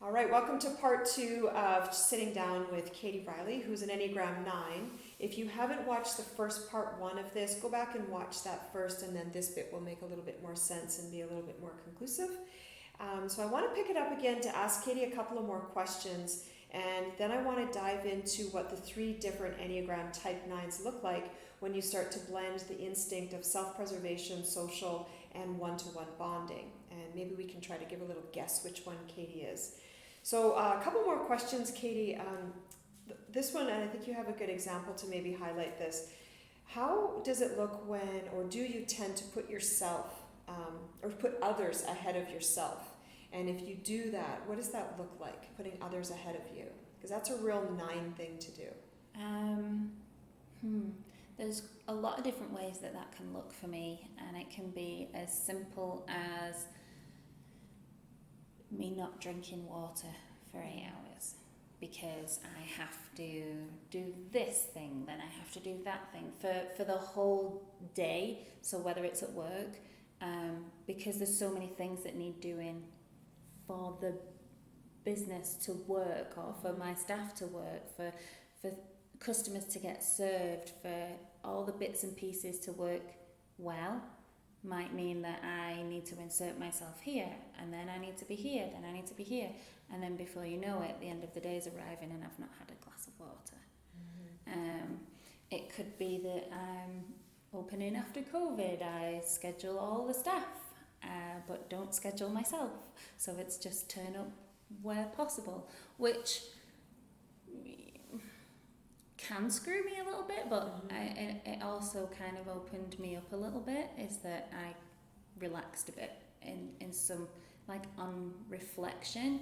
All right, welcome to part 2 of Sitting Down with Katie Riley, who's an Enneagram 9. If you haven't watched the first part 1 of this, go back and watch that first, and then this bit will make a little bit more sense and be a little bit more conclusive. So I want to pick it up again to ask Katie a couple of more questions, and then I want to dive into what the 3 different Enneagram Type 9s look like when you start to blend the instinct of self-preservation, social, and one-to-one bonding. And maybe we can try to give a little guess which one Katie is. So a couple more questions, Katie. This one, and I think you have a good example to maybe highlight this. How does it look when, or do you tend to put yourself, or put others ahead of yourself? And if you do that, what does that look like, putting others ahead of you? Because that's a real 9 thing to do. There's a lot of different ways that can look for me, and it can be as simple as me not drinking water for 8 hours because I have to do this thing, then I have to do that thing for the whole day. So whether it's at work, because there's so many things that need doing for the business to work, or for my staff to work, for customers to get served, for all the bits and pieces to work well, might mean that I need to insert myself here, and then I need to be here, then I need to be here, and then before you know it, the end of the day is arriving and I've not had a glass of water. It could be that I'm opening after COVID, I schedule all the staff, but don't schedule myself, so it's just turn up where possible, which can screw me a little bit, but it also kind of opened me up a little bit, is that I relaxed a bit in some, like, on reflection.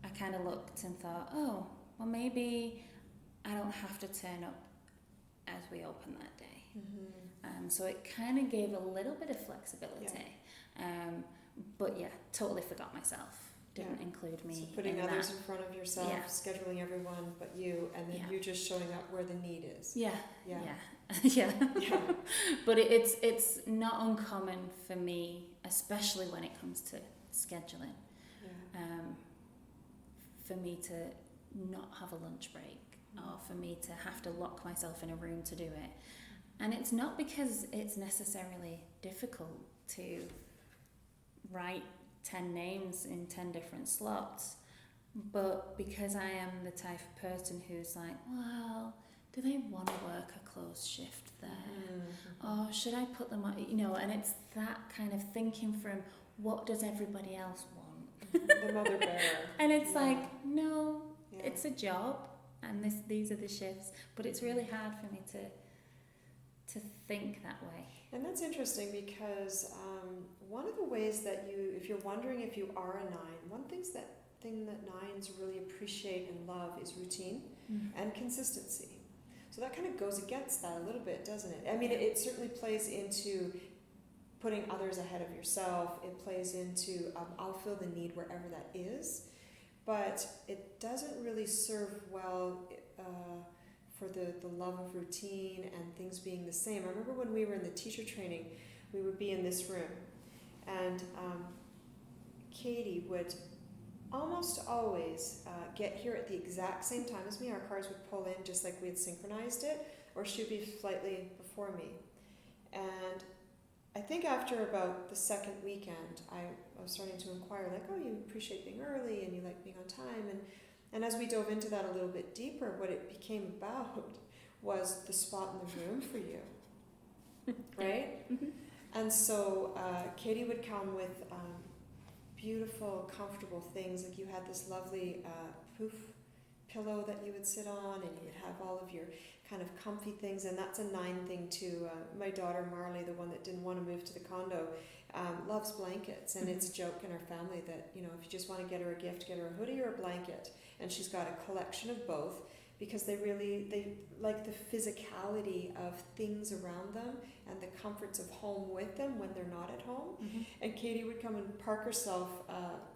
I kind of looked and thought, oh, well, maybe I don't have to turn up as we open that day. So it kind of gave a little bit of flexibility. But yeah, totally forgot myself. Didn't include me. So putting others in front of yourself, scheduling everyone but you, and then you just showing up where the need is. Yeah. But it's not uncommon for me, especially when it comes to scheduling, for me to not have a lunch break, or for me to have to lock myself in a room to do it. And it's not because it's necessarily difficult to write 10 names in 10 different slots, but because I am the type of person who's like, well, do they want to work a closed shift there? Or should I put them on, and it's that kind of thinking from, what does everybody else want? The mother bear. And it's like, no, it's a job, and these are the shifts, but it's really hard for me to think that way. And that's interesting because one of the ways that if you're wondering if you are a 9, one thing that 9s really appreciate and love is routine and consistency. So that kind of goes against that a little bit, doesn't it? I mean, it certainly plays into putting others ahead of yourself. It plays into I'll fill the need wherever that is, but it doesn't really serve well for the love of routine and things being the same. I remember when we were in the teacher training, we would be in this room, and Katie would almost always get here at the exact same time as me. Our cars would pull in just like we had synchronized it, or she'd be slightly before me. And I think after about the second weekend, I was starting to inquire, like, oh, you appreciate being early and you like being on time. And as we dove into that a little bit deeper, what it became about was the spot in the room for you, right? And so Katie would come with beautiful, comfortable things. Like, you had this lovely poof pillow that you would sit on, and you would have all of your kind of comfy things, and that's a 9 thing too. My daughter Marley, the one that didn't want to move to the condo, loves blankets, and it's a joke in our family that, if you just want to get her a gift, get her a hoodie or a blanket. And she's got a collection of both, because they like the physicality of things around them and the comforts of home with them when they're not at home. And Katie would come and park herself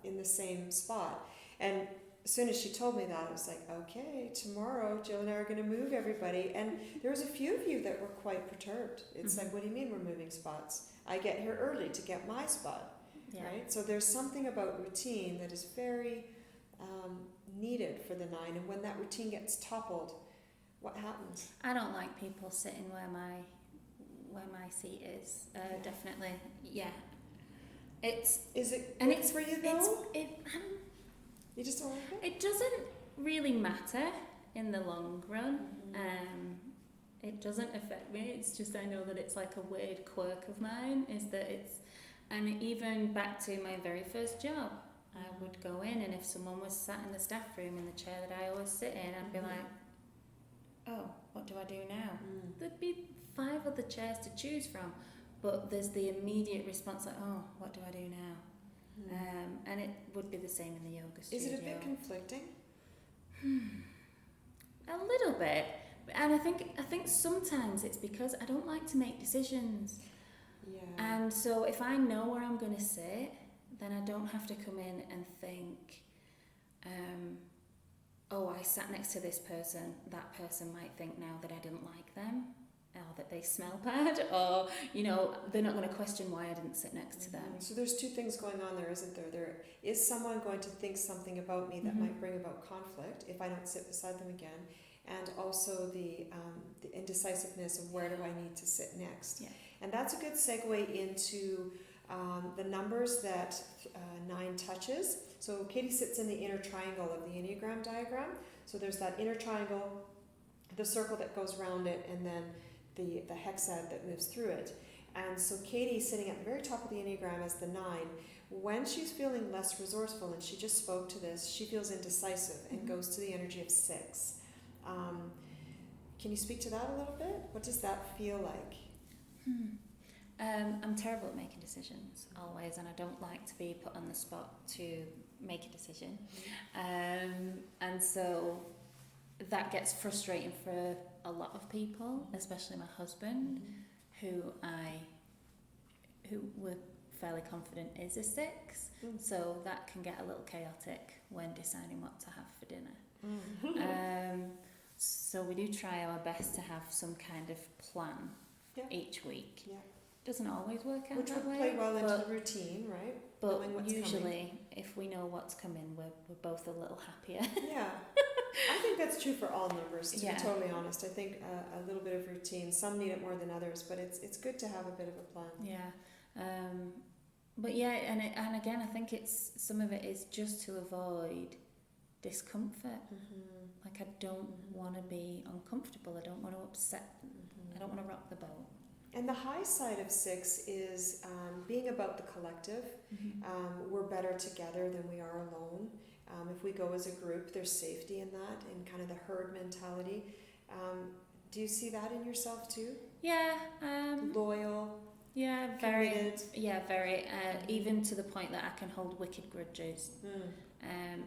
in the same spot. And as soon as she told me that, I was like, okay, tomorrow Jill and I are going to move everybody. And there was a few of you that were quite perturbed. It's like, what do you mean we're moving spots? I get here early to get my spot, right? So there's something about routine that is very needed for the 9, and when that routine gets toppled, what happens? I don't like people sitting where my seat is. Definitely, yeah. Is it good for you though? You just don't like it? It doesn't really matter in the long run. Mm-hmm. It doesn't affect me. It's just I know that it's like a weird quirk of mine. Is that it's, and even back to my very first job, I would go in, and if someone was sat in the staff room in the chair that I always sit in, I'd be like, oh, what do I do now? There'd be 5 other chairs to choose from, but there's the immediate response like, oh, what do I do now? And it would be the same in the yoga studio. Is it a bit conflicting? A little bit, and I think sometimes it's because I don't like to make decisions. Yeah. And so if I know where I'm going to sit, then I don't have to come in and think, oh, I sat next to this person, that person might think now that I didn't like them, or that they smell bad, or, they're not going to question why I didn't sit next to them. So there's 2 things going on there, isn't there? There is someone going to think something about me that might bring about conflict if I don't sit beside them again, and also the indecisiveness of where do I need to sit next. Yeah. And that's a good segue into the numbers that 9 touches. So Katie sits in the inner triangle of the Enneagram diagram. So there's that inner triangle, the circle that goes around it, and then the hexad that moves through it. And so Katie, sitting at the very top of the Enneagram as the 9, when she's feeling less resourceful, and she just spoke to this, she feels indecisive and goes to the energy of 6. Can you speak to that a little bit? What does that feel like? I'm terrible at making decisions, always, and I don't like to be put on the spot to make a decision. And so that gets frustrating for a lot of people, especially my husband, who we're fairly confident is a 6. So that can get a little chaotic when deciding what to have for dinner. So we do try our best to have some kind of plan each week. Yeah. Doesn't always work out Which that would way. play well into the routine, right? But usually, if we know what's coming, we're both a little happier. Yeah. I think that's true for all numbers, to be totally honest. I think a little bit of routine, some need it more than others, but it's good to have a bit of a plan. Yeah. But yeah, and again, I think it's some of it is just to avoid discomfort. Like I don't want to be uncomfortable. I don't want to upset. I don't want to rock the boat. And the high side of 6 is being about the collective. We're better together than we are alone. If we go as a group, there's safety in that, in kind of the herd mentality. Do you see that in yourself too? Yeah. Loyal. Yeah, committed. Very. Even to the point that I can hold wicked grudges.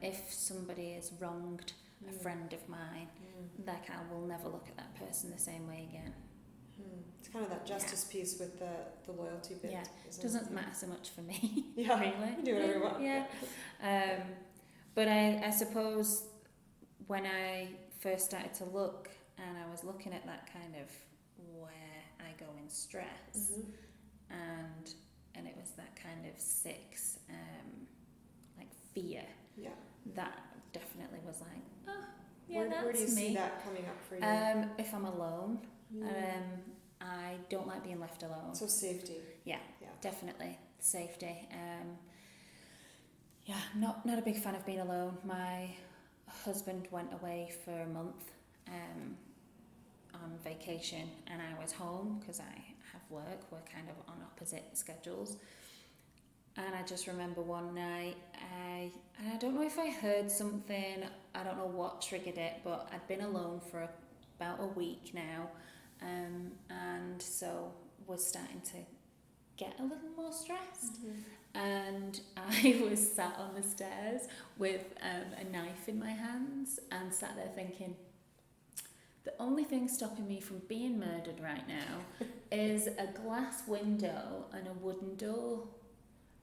If somebody has wronged a friend of mine, like I will never look at that person the same way again. It's kind of that justice piece with the loyalty bit. Yeah, doesn't matter so much for me. Yeah, really. Do whatever you want. Yeah. But I suppose when I first started to look, and I was looking at that kind of where I go in stress, and it was that kind of 6, like fear. Yeah. That definitely was like, oh, yeah, that's me. Where do you see that coming up for you? If I'm alone, I don't like being left alone. So safety. Yeah. Definitely safety. Not a big fan of being alone. My husband went away for a month on vacation, and I was home because I have work. We're kind of on opposite schedules. And I just remember one night, I don't know if I heard something, I don't know what triggered it, but I'd been alone for about a week now, and so was starting to get a little more stressed. And I was sat on the stairs with a knife in my hands and sat there thinking, the only thing stopping me from being murdered right now is a glass window and a wooden door.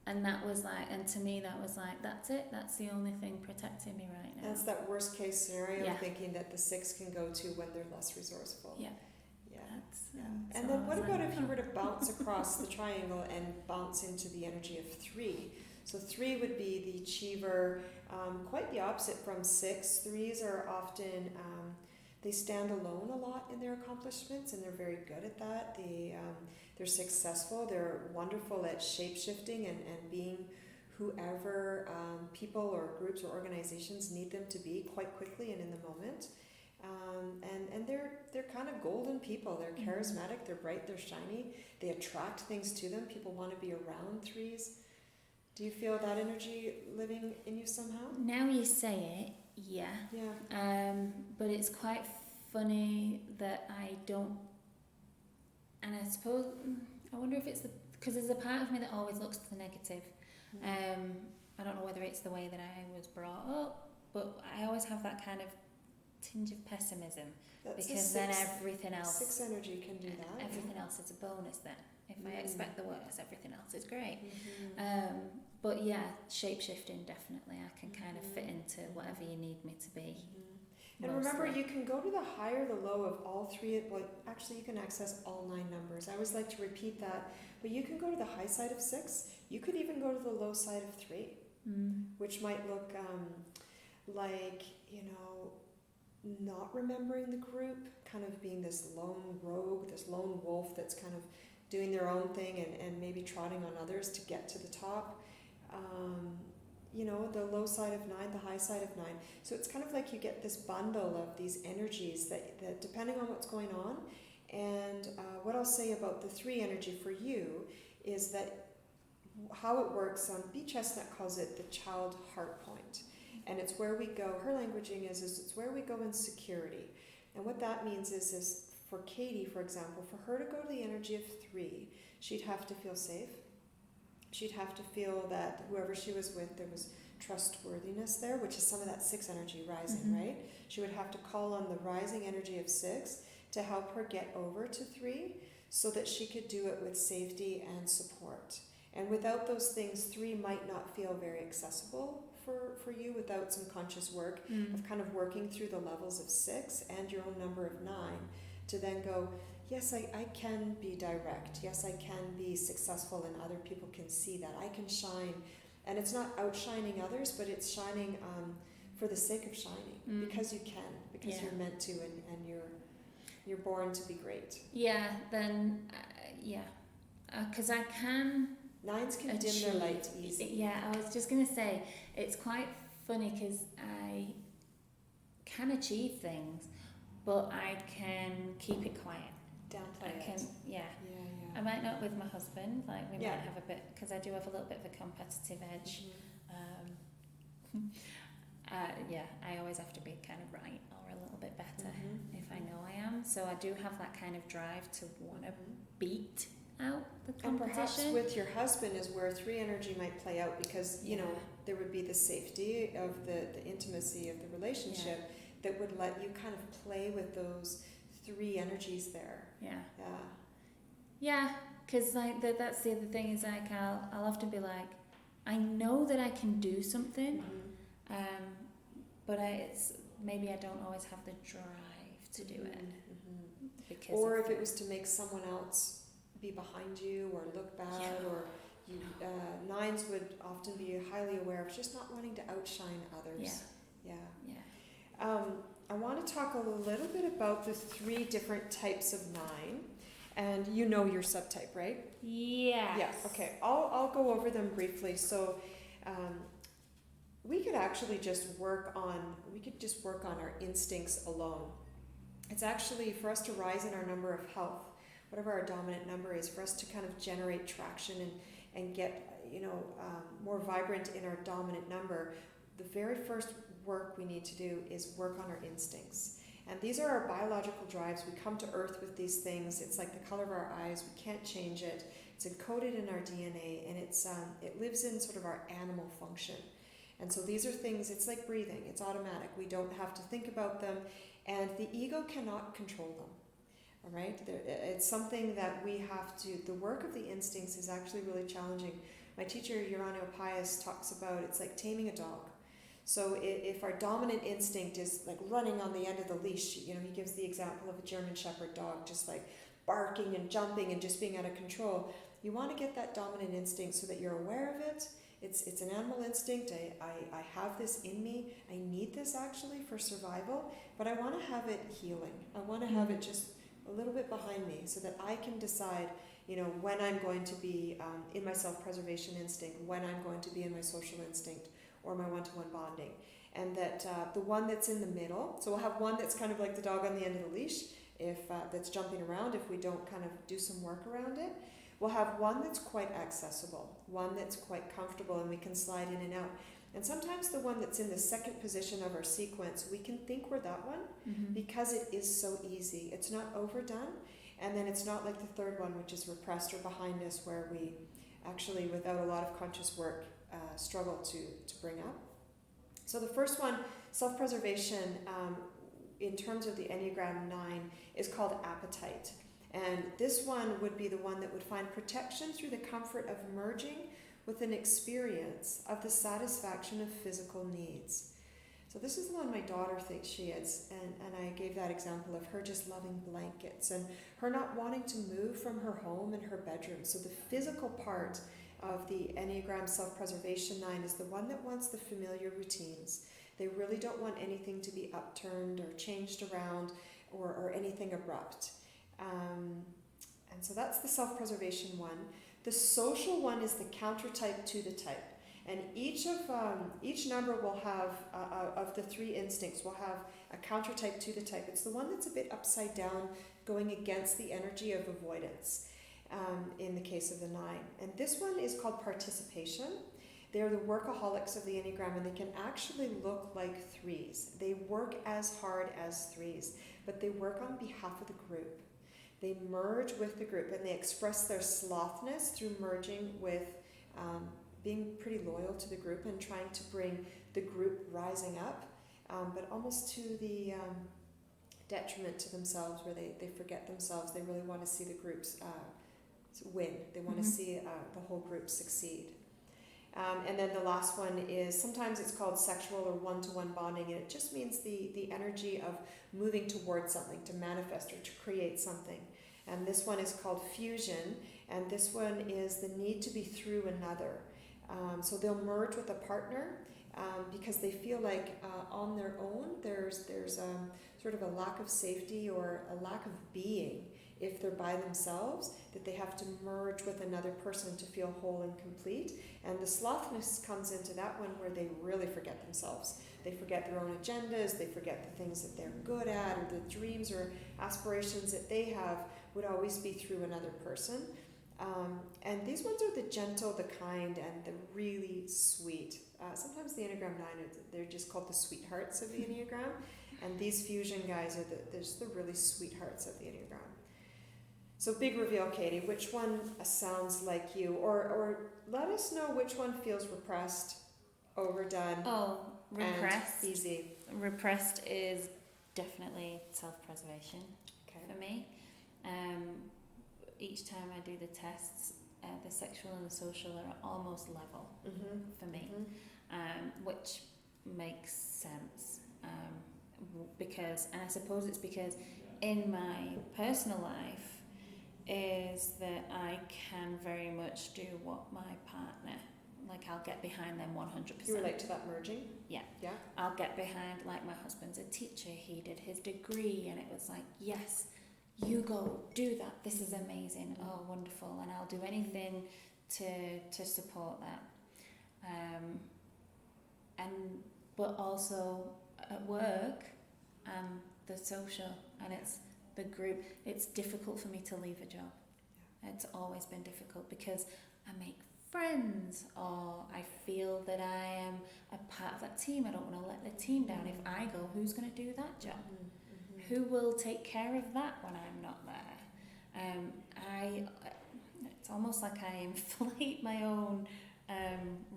And that was like, and to me that was like, that's it, that's the only thing protecting me right now. That's that worst case scenario, thinking that the 6 can go to when they're less resourceful. And so then what about like, if you were to bounce across the triangle and bounce into the energy of 3? So 3 would be the achiever, quite the opposite from 6. 3s are often, they stand alone a lot in their accomplishments, and they're very good at that. They're successful. They're wonderful at shape-shifting and being whoever people or groups or organizations need them to be quite quickly and in the moment. And they're kind of golden people. They're charismatic, they're bright, they're shiny. They attract things to them. People want to be around 3s. Do you feel that energy living in you somehow? Now you say it, yeah. Yeah. But it's quite funny that I don't, and I suppose, I wonder if it's because there's a part of me that always looks to the negative. I don't know whether it's the way that I was brought up, but I always have that kind of tinge of pessimism. That's because then everything else, 6 energy can do that. Everything else is a bonus then. If I expect the worst, everything else is great. But yeah, shape-shifting, definitely. I can kind of fit into whatever you need me to be. And remember, you can go to the high or the low of all 3. Well, actually, you can access all 9 numbers. I always like to repeat that. But you can go to the high side of 6. You could even go to the low side of 3, which might look like, not remembering the group, kind of being this lone rogue, this lone wolf that's kind of doing their own thing and maybe trotting on others to get to the top. The low side of 9, the high side of 9. So it's kind of like you get this bundle of these energies that depending on what's going on. And what I'll say about the 3 energy for you is that how it works, B. Chestnut calls it the child heart point. And it's where we go, her languaging is it's where we go in security. And what that means is for Katie, for example, for her to go to the energy of 3, she'd have to feel safe. She'd have to feel that whoever she was with, there was trustworthiness there, which is some of that 6 energy rising, right? She would have to call on the rising energy of 6 to help her get over to 3 so that she could do it with safety and support. And without those things, 3 might not feel very accessible for you without some conscious work of kind of working through the levels of 6 and your own number of 9 to then go, yes, I can be direct. Yes, I can be successful and other people can see that. I can shine. And it's not outshining others, but it's shining for the sake of shining because you can, because you're meant to and you're born to be great. Yeah, then, because I can... 9s can dim their light easy. Yeah, I was just going to say, it's quite funny because I can achieve things, but I can keep it quiet. Downplay it. Yeah. I might not with my husband, like we might have a bit, because I do have a little bit of a competitive edge. I always have to be kind of right or a little bit better if I know I am. So I do have that kind of drive to want to beat out the competition. And perhaps with your husband is where 3 energy might play out because, there would be the safety of the intimacy of the relationship that would let you kind of play with those 3 energies there. Yeah, because that's the other thing is like I'll often be like, I know that I can do something, but maybe I don't always have the drive to do it. Because or if it was to make someone else be behind you or look bad or you, 9s would often be highly aware of just not wanting to outshine others. I want to talk a little bit about the 3 different types of 9, and you know your subtype, right? Yes. Yeah. Okay. I'll go over them briefly. So, we could actually just work on our instincts alone. It's actually for us to rise in our number of health, whatever our dominant number is, for us to kind of generate traction and get more vibrant in our dominant number. The very first work we need to do is work on our instincts. And these are our biological drives. We come to Earth with these things. It's like the color of our eyes. We can't change it. It's encoded in our DNA, and it lives in sort of our animal function. And so these are things, it's like breathing. It's automatic. We don't have to think about them, and the ego cannot control them. All right? It's something that we have to, the work of the instincts is actually really challenging. My teacher, Uranio Pius, talks about it's like taming a dog. So if our dominant instinct is like running on the end of the leash, he gives the example of a German Shepherd dog just like barking and jumping and just being out of control. You want to get that dominant instinct so that you're aware of it It's an animal instinct. I have this in me. I need this actually for survival, but I want to have it healing. I want to have it just a little bit behind me so that I can decide, when I'm going to be in my self-preservation instinct, when I'm going to be in my social instinct or my one-to-one bonding. And that the one that's in the middle, so we'll have one that's kind of like the dog on the end of the leash, if that's jumping around, if we don't kind of do some work around it. We'll have one that's quite accessible, one that's quite comfortable, and we can slide in and out. And sometimes the one that's in the second position of our sequence, we can think we're that one because it is so easy. It's not overdone, and then it's not like the third one, which is repressed or behind us, where we actually, without a lot of conscious work, struggle to bring up. So the first one, self-preservation, in terms of the Enneagram 9, is called appetite. And this one would be the one that would find protection through the comfort of merging with an experience of the satisfaction of physical needs. So this is the one my daughter thinks she is, and I gave that example of her just loving blankets and her not wanting to move from her home and her bedroom. So the physical part of the Enneagram self-preservation 9 is the one that wants the familiar routines. They really don't want anything to be upturned or changed around or anything abrupt. And so that's the self-preservation one. The social one is the counter type to the type. And each number will have, of the three instincts, will have a counter type to the type. It's the one that's a bit upside down, going against the energy of avoidance, in the case of the 9. And this one is called participation. They're the workaholics of the Enneagram, and they can actually look like 3s. They work as hard as 3s, but they work on behalf of the group. They merge with the group, and they express their slothness through merging with being pretty loyal to the group and trying to bring the group rising up, but almost to the detriment to themselves, where they forget themselves. They really want to see the groups win. They want to see the whole group succeed. And then the last one is, sometimes it's called sexual or one-to-one bonding, and it just means the energy of moving towards something, to manifest or to create something. And this one is called fusion, and this one is the need to be through another. So they'll merge with a partner because they feel like on their own there's sort of a lack of safety or a lack of being if they're by themselves, that they have to merge with another person to feel whole and complete. And the slothness comes into that one, where they really forget themselves. They forget their own agendas, they forget the things that they're good at, or the dreams or aspirations that they have would always be through another person. And these ones are the gentle, the kind, and the really sweet. Sometimes the Enneagram 9, they're just called the sweethearts of the Enneagram. And these fusion guys are the really sweethearts of the Enneagram. So big reveal, Katie, which one sounds like you? Or let us know which one feels repressed, overdone, repressed. And easy. Repressed is definitely self-preservation for me. Each time I do the tests, the sexual and the social are almost level for me, which makes sense. Because, and I suppose it's because in my personal life, is that I can very much do what my partner, like I'll get behind them 100%. You relate to that merging? Yeah. I'll get behind, like my husband's a teacher, he did his degree, and it was like, yes, you go, do that, this is amazing, oh wonderful, and I'll do anything to support that. But also at work and the social, and it's the group, it's difficult for me to leave a job. It's always been difficult because I make friends, or I feel that I am a part of that team. I don't want to let the team down. If I go, who's going to do that job? Who will take care of that when I'm not there? It's almost like I inflate my own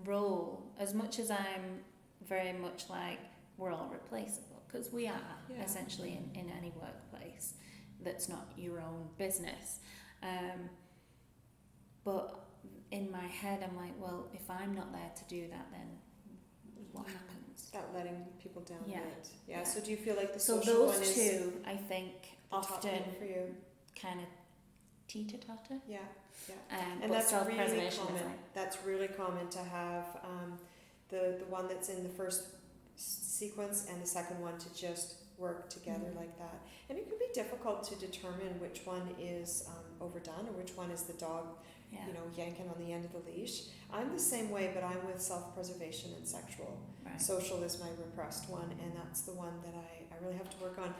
role, as much as I'm very much like we're all replaceable, because we are essentially in any workplace that's not your own business. But in my head, I'm like, well, if I'm not there to do that, then what happens? That letting people down a bit. Yeah. So do you feel like the so social those one is two, I think, often for you? kind of teeter-totter. Yeah. And that's really common. That's really common to have the one that's in the first sequence and the second one to just work together like that. And it can be difficult to determine which one is overdone or which one is the dog, yanking on the end of the leash. I'm the same way, but I'm with self-preservation and sexual. Right. Social is my repressed one, and that's the one that I really have to work on.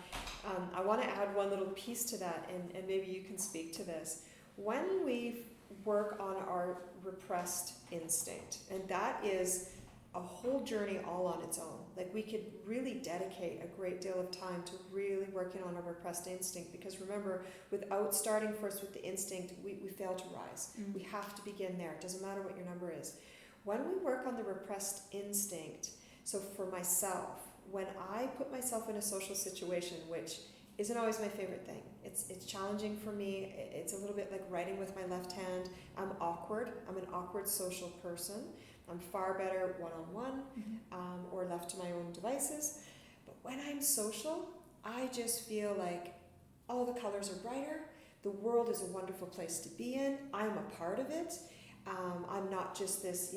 I want to add one little piece to that, and maybe you can speak to this. When we work on our repressed instinct, and that is a whole journey all on its own. Like, we could really dedicate a great deal of time to really working on our repressed instinct, because remember, without starting first with the instinct, we fail to rise. We have to begin there. It doesn't matter what your number is. When we work on the repressed instinct, so for myself, when I put myself in a social situation, which isn't always my favorite thing, it's challenging for me. It's a little bit like writing with my left hand. I'm awkward. I'm an awkward social person. I'm far better one-on-one or left to my own devices. But when I'm social, I just feel like all the colors are brighter. The world is a wonderful place to be in. I'm a part of it. I'm not just this,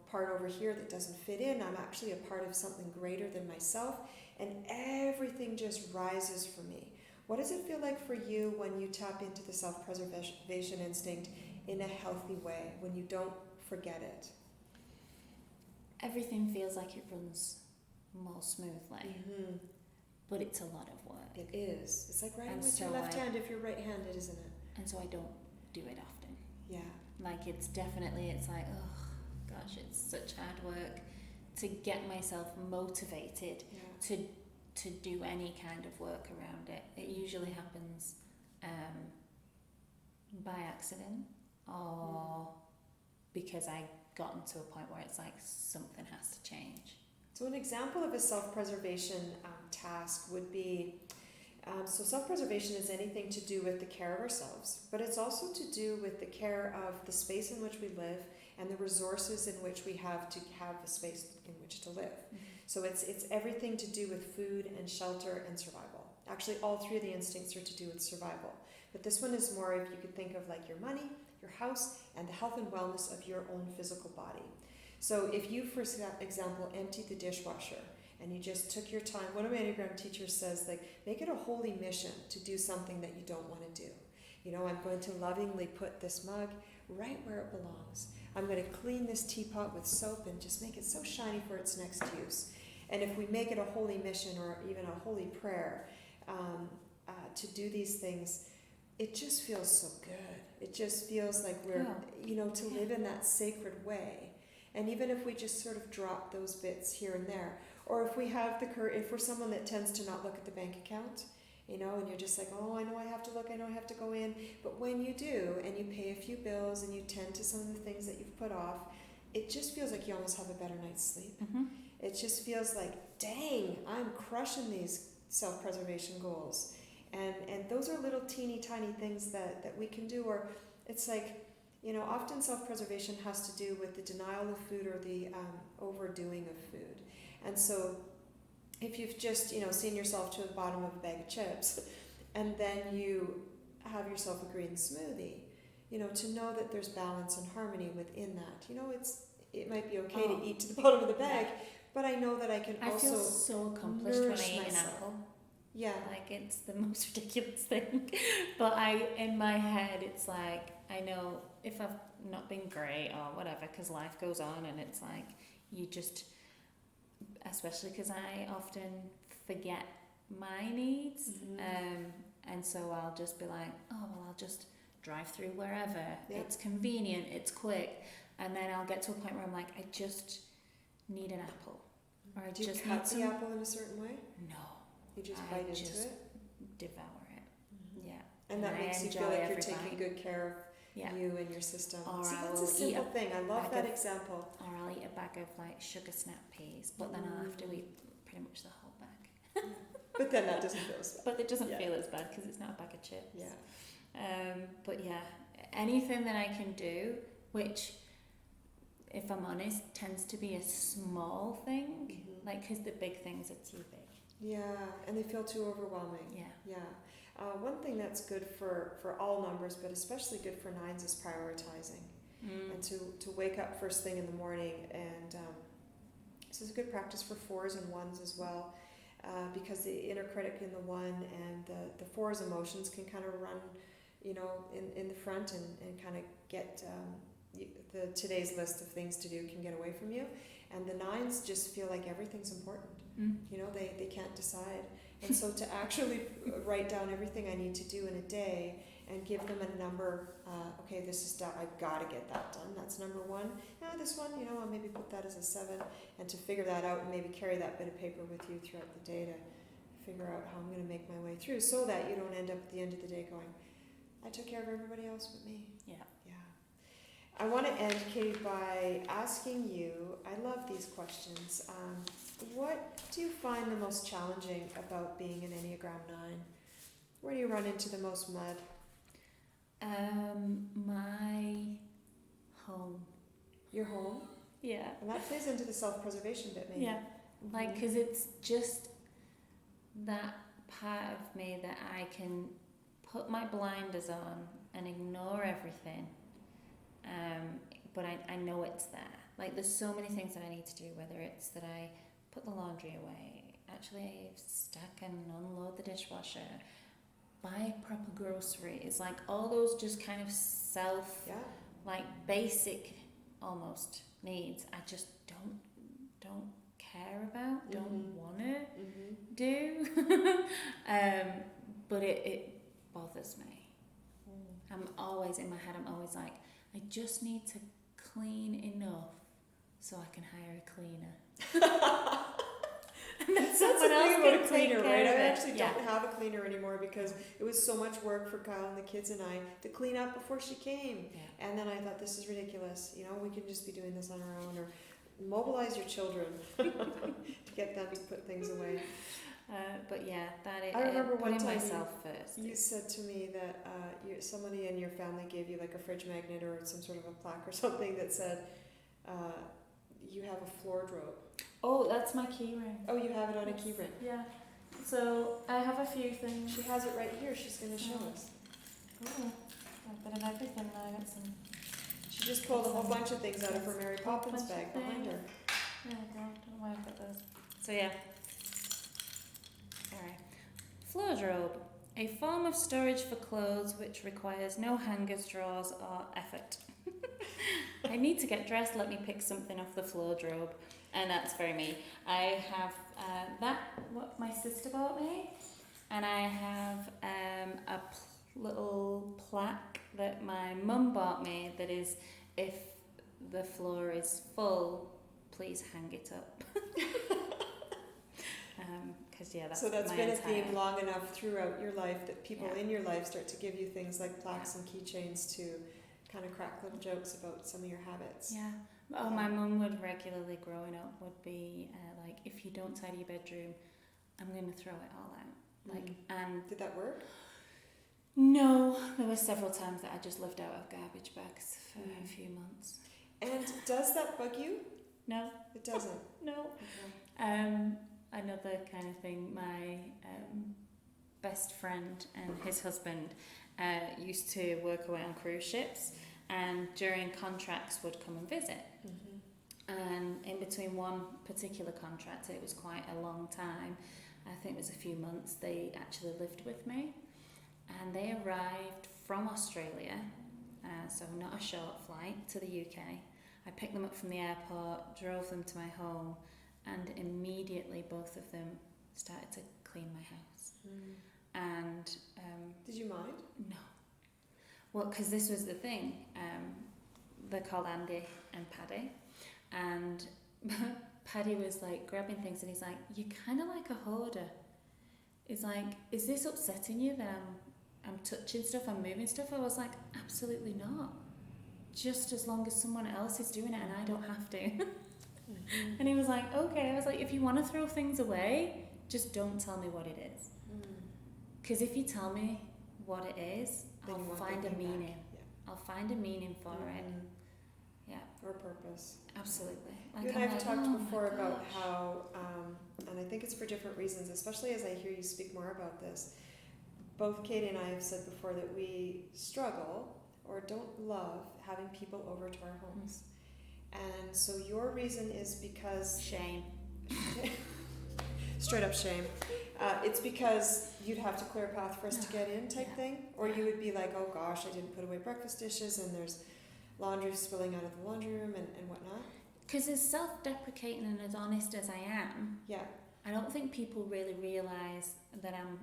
part over here that doesn't fit in. I'm actually a part of something greater than myself. And everything just rises for me. What does it feel like for you when you tap into the self-preservation instinct in a healthy way, when you don't forget it? Everything feels like it runs more smoothly, but it's a lot of work. It is. It's like writing with your left hand if you're right-handed, isn't it? And so I don't do it often. Yeah. Like, it's like, oh gosh, it's such hard work to get myself motivated to do any kind of work around it. It usually happens by accident or because I gotten to a point where it's like something has to change. So an example of a self-preservation task would be, so self-preservation is anything to do with the care of ourselves, but it's also to do with the care of the space in which we live and the resources in which we have to have a space in which to live. So it's everything to do with food and shelter and survival. Actually, all three of the instincts are to do with survival. But this one is more, if you could think of like your money, your house, and the health and wellness of your own physical body. So if you, for example, emptied the dishwasher and you just took your time, one of my Enneagram teachers says, like, make it a holy mission to do something that you don't want to do. I'm going to lovingly put this mug right where it belongs. I'm going to clean this teapot with soap and just make it so shiny for its next use. And if we make it a holy mission or even a holy prayer to do these things, it just feels so good. It just feels like we're, to live in that sacred way. And even if we just sort of drop those bits here and there, or if we have if we're someone that tends to not look at the bank account, and you're just like, oh, I know I have to look, I know I have to go in. But when you do, and you pay a few bills and you tend to some of the things that you've put off, it just feels like you almost have a better night's sleep. It just feels like, dang, I'm crushing these self-preservation goals. And those are little teeny tiny things that we can do. Or it's like, often self-preservation has to do with the denial of food or the overdoing of food. And so if you've just, seen yourself to the bottom of a bag of chips and then you have yourself a green smoothie, to know that there's balance and harmony within that. It might be okay to eat to the bottom of the bag, but I know that I can also feel so accomplished when I eat an apple. Yeah. Like, it's the most ridiculous thing. But in my head, it's like, I know if I've not been great or whatever, because life goes on, and it's like, you just, especially because I often forget my needs. And so I'll just be like, oh, well, I'll just drive through wherever. Yeah. It's convenient, it's quick. And then I'll get to a point where I'm like, I just need an apple. Or I Do you just cut need the apple in a certain way? No. You just bite into just it? Devour it. Yeah. And that makes you feel like you're taking good care of you and your system. Or See, I that's will a simple thing. I love that of, example. Or I'll eat a bag of like sugar snap peas, but then I'll have to eat pretty much the whole bag. But then that doesn't feel as bad. But it doesn't feel as bad because it's not a bag of chips. Yeah. But yeah, anything that I can do, which, if I'm honest, tends to be a small thing, like, because the big things are too big. Yeah, and they feel too overwhelming. Yeah. Yeah. One thing that's good for all numbers, but especially good for nines, is prioritizing. And to wake up first thing in the morning. And this is a good practice for fours and ones as well, because the inner critic in the one and the fours emotions can kind of run, in the front and kind of get the today's list of things to do can get away from you. And the nines just feel like everything's important. They can't decide. And so to actually write down everything I need to do in a day and give them a number, okay, this is done, I've got to get that done. That's number one. This one, I'll maybe put that as a 7, and to figure that out and maybe carry that bit of paper with you throughout the day to figure out how I'm going to make my way through, so that you don't end up at the end of the day going, I took care of everybody else but me. Yeah. I want to end, Katie, by asking you, I love these questions, what do you find the most challenging about being an Enneagram 9? Where do you run into the most mud? My home. Your home? Yeah. And that plays into the self-preservation bit, maybe. Yeah. Like, because it's just that part of me that I can put my blinders on and ignore everything. But I know it's there. Like, there's so many things that I need to do, whether it's that I put the laundry away, actually stack and unload the dishwasher, buy proper groceries, like all those just kind of like basic almost needs I just don't care about, don't want to do. But it bothers me. I'm always in my head, I'm always like, I just need to clean enough so I can hire a cleaner. And then That's the thing about a cleaner, right? I actually Yeah. don't have a cleaner anymore because it was so much work for Kyle and the kids and I to clean up before she came. Yeah. And then I thought, this is ridiculous. We can just be doing this on our own, or mobilize your children to get them to put things away. But yeah, that is. I remember one putting time myself first. You said to me that somebody in your family gave you like a fridge magnet or some sort of a plaque or something that said you have a floored robe. Oh, that's my key ring. Oh, you have it on a key ring. Yeah. So I have a few things. She has it right here. She's going to show us. Oh, a bit of everything. I got some. She just pulled a whole bunch of things out of her Mary Poppins bag behind her. Oh God, I don't know why I've got those. So yeah. Alright. Floor robe. A form of storage for clothes which requires no hangers, drawers or effort. I need to get dressed, let me pick something off the floor robe. And that's very me. I have what my sister bought me. And I have a little plaque that my mum bought me that is, if the floor is full, please hang it up. That's so that's my been entire... a theme long enough throughout your life that people in your life start to give you things like plaques and keychains to kind of crack little jokes about some of your habits. Yeah. Oh, my mum would regularly, growing up, would be like, if you don't tidy your bedroom, I'm going to throw it all out. Like, and did that work? No, there were several times that I just lived out of garbage bags for a few months. And does that bug you? No, it doesn't. No. Okay. Another kind of thing. My best friend and his husband used to work away on cruise ships, and during contracts would come and visit. And in between one particular contract, it was quite a long time, I think it was a few months, they actually lived with me, and they arrived from Australia, so not a short flight, to the UK. I picked them up from the airport, drove them to my home, and immediately both of them started to clean my house. And did you mind? No. Well, because this was the thing. They're called Andy and Paddy, and Paddy was like grabbing things, and he's like, "You're kind of like a hoarder." He's like, "Is this upsetting you that I'm touching stuff, I'm moving stuff?" I was like, "Absolutely not. Just as long as someone else is doing it and I don't have to." And he was like, "Okay." I was like, "If you want to throw things away, just don't tell me what it is. Because if you tell me what it is, then I'll find a meaning. I'll find a meaning for it." Yeah. Or purpose. Absolutely. Like, you and I have talked before about how, and I think it's for different reasons, especially as I hear you speak more about this, both Katie and I have said before that we struggle or don't love having people over to our homes. And so your reason is because... Shame. Straight up shame. It's because you'd have to clear a path for us to get in type thing? Or you would be like, oh gosh, I didn't put away breakfast dishes and there's laundry spilling out of the laundry room and whatnot? Because as self-deprecating and as honest as I am, I don't think people really realise that I'm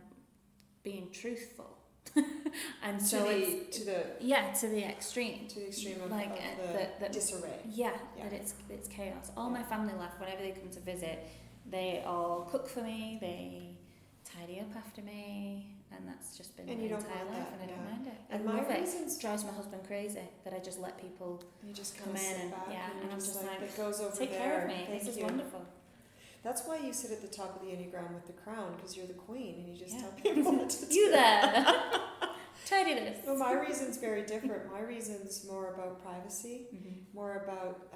being truthful. And so to the extreme of, like of the disarray. That it's chaos. All my family laugh whenever they come to visit. They all cook for me, they tidy up after me, and that's just been my entire life, and I don't mind it. And I love it. It drives my husband crazy that I just let people come in and and I'm just like, that goes over take there. care of me. Thank This is you. wonderful. That's why you sit at the top of the Enneagram with the crown, because you're the queen and you just tell people what to do. You there. Tidy this. No, my reason's very different. My reason's more about privacy, more about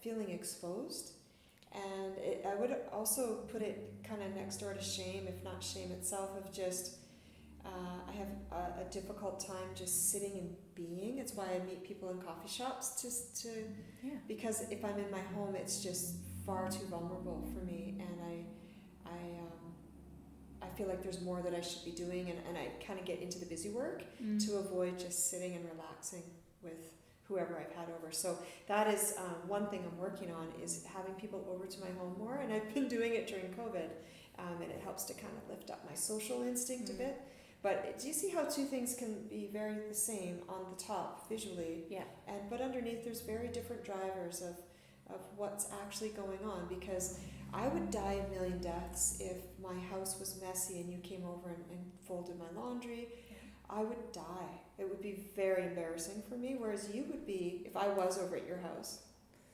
feeling exposed. And I would also put it kind of next door to shame, if not shame itself, of just, I have a difficult time just sitting and being. It's why I meet people in coffee shops, because if I'm in my home, it's just far too vulnerable for me. And I feel like there's more that I should be doing, and I kind of get into the busy work to avoid just sitting and relaxing with whoever I've had over. So that is one thing I'm working on, is having people over to my home more, and I've been doing it during COVID, and it helps to kind of lift up my social instinct a bit. But do you see how two things can be very the same on the top visually? Yeah. But underneath there's very different drivers of what's actually going on, because I would die a million deaths if my house was messy and you came over and folded my laundry. I would die. It would be very embarrassing for me, whereas you would be if I was over at your house,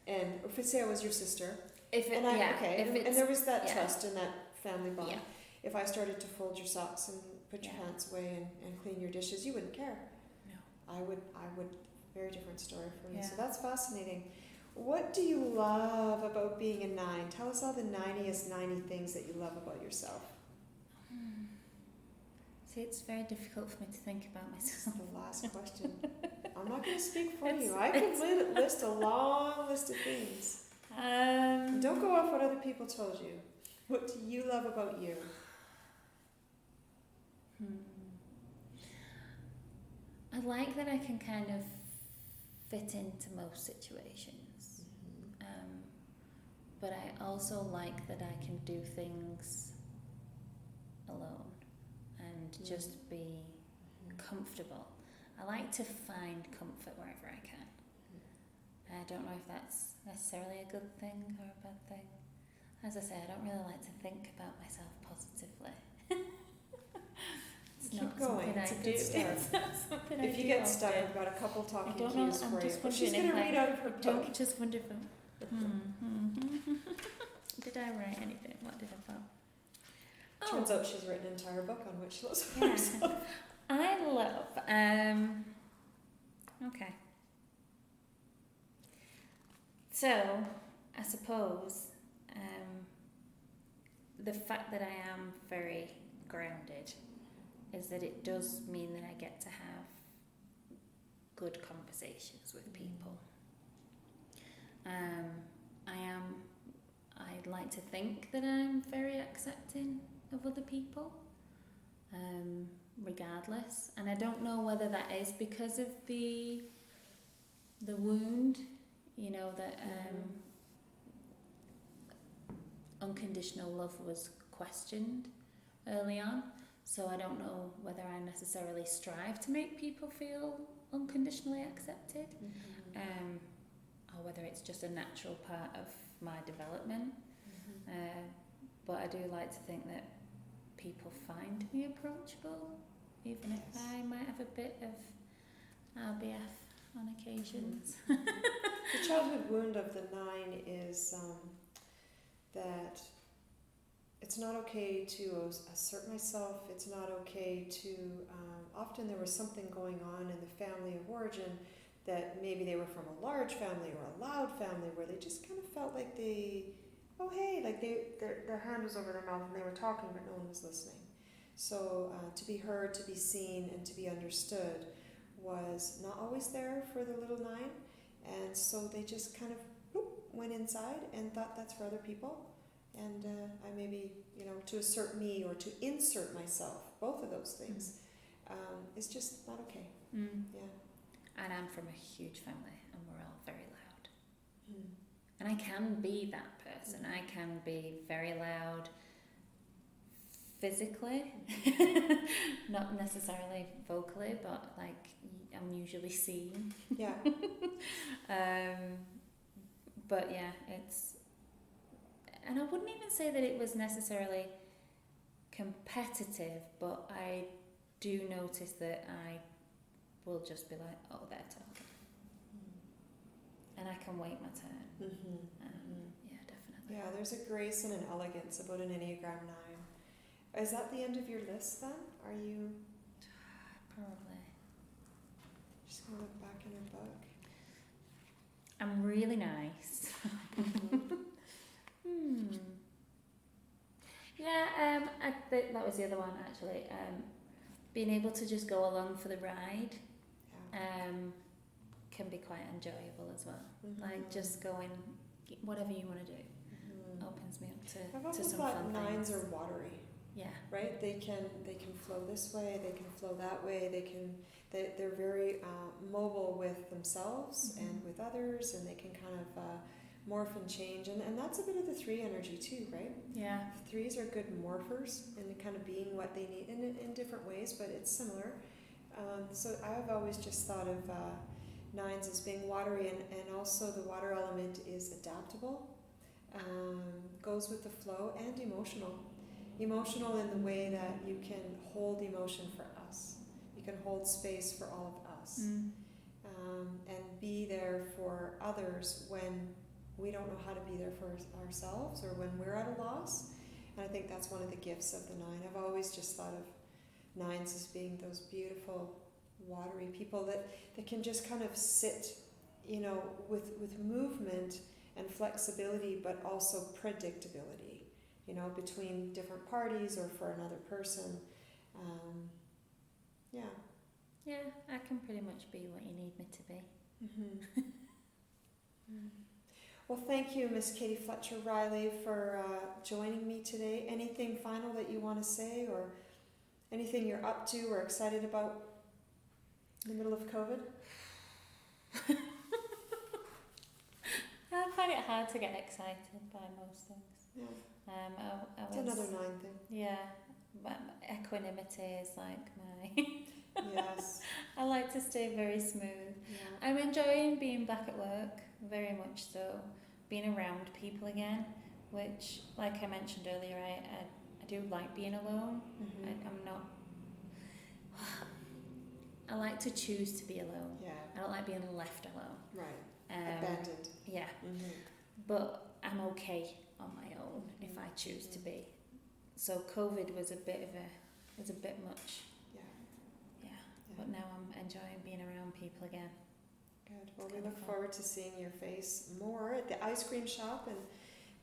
and if say I was your sister, and there was that trust and that family bond. Yeah. If I started to fold your socks and put your pants away and clean your dishes, you wouldn't care. No. I would. Very different story for me. Yeah. So that's fascinating. What do you love about being a 9? Tell us all the 90 things that you love about yourself. See, it's very difficult for me to think about myself. That's the last question. I'm not going to speak for you. I could list a long list of things. Don't go off what other people told you. What do you love about you? I like that I can kind of fit into most situations. But I also like that I can do things alone and just be comfortable. I like to find comfort wherever I can. I don't know if that's necessarily a good thing or a bad thing. As I say, I don't really like to think about myself positively. It's Keep not going. It's a good start. It's not something I do. If you get stuck, I've got a couple talking cues for you. She's going to read out of her book. Don't just wonder if did I write anything? What did I put? Turns out she's written an entire book on which she loves herself. I love okay. So I suppose the fact that I am very grounded is that it does mean that I get to have good conversations with people. I'd like to think that I'm very accepting of other people, regardless. And I don't know whether that is because of the wound, that unconditional love was questioned early on. So I don't know whether I necessarily strive to make people feel unconditionally accepted, or whether it's just a natural part of my development. But I do like to think that people find me approachable, even if I might have a bit of RBF on occasions. The childhood wound of the 9 is that it's not okay to assert myself. It's not okay to, often there was something going on in the family of origin that maybe they were from a large family or a loud family where they just kind of felt like their hand was over their mouth and they were talking but no one was listening. So to be heard, to be seen, and to be understood was not always there for the little 9. And so they just kind of went inside and thought that's for other people. And I maybe, to assert me or to insert myself, both of those things, is just not okay. Yeah. And I'm from a huge family, and we're all very loud. And I can be that person. I can be very loud physically, not necessarily vocally, but like I'm usually seen. Yeah. But yeah, and I wouldn't even say that it was necessarily competitive, but I do notice that I will just be like, oh, they're talking. And I can wait my turn. Yeah, definitely. Yeah, there's a grace and an elegance about an Enneagram 9. Is that the end of your list then? Are you... Probably. Just going to look back in your book. I'm really nice. Yeah, that was the other one actually. Being able to just go along for the ride can be quite enjoyable as well. Like just going, whatever you want to do, opens me up to some fun things. I've often thought 9s are watery. Yeah. Right? They can flow this way, they can flow that way, they're very mobile with themselves and with others, and they can kind of morph and change, and that's a bit of the 3 energy too, right? Yeah. 3s are good morphers and kind of being what they need in different ways, but it's similar. So I've always just thought of 9s as being watery, and also the water element is adaptable, goes with the flow, and emotional. Emotional in the way that you can hold emotion for us. You can hold space for all of us. And be there for others when we don't know how to be there for ourselves, or when we're at a loss. And I think that's one of the gifts of the 9. I've always just thought of 9s as being those beautiful, watery people that can just kind of sit, with movement and flexibility, but also predictability, between different parties or for another person. Yeah, I can pretty much be what you need me to be. Well, thank you, Miss Katie Fletcher Riley, for joining me today. Anything final that you want to say, or anything you're up to or excited about in the middle of COVID? I find it hard to get excited by most things. Yeah. It's another 9 thing. Yeah, but equanimity is like my... Yes. I like to stay very smooth. Yeah. I'm enjoying being back at work, very much so. Being around people again, which, like I mentioned earlier, I do like being alone. I'm not... I like to choose to be alone. Yeah. I don't like being left alone. Right. Abandoned. Yeah. But I'm okay on my own if I choose to be. So COVID was a bit much. Yeah. But now I'm enjoying being around people again. Good. Well, we look forward to seeing your face more at the ice cream shop, and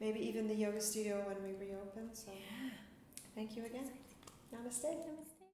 maybe even the yoga studio when we reopen. So, thank you again. Namaste. Namaste.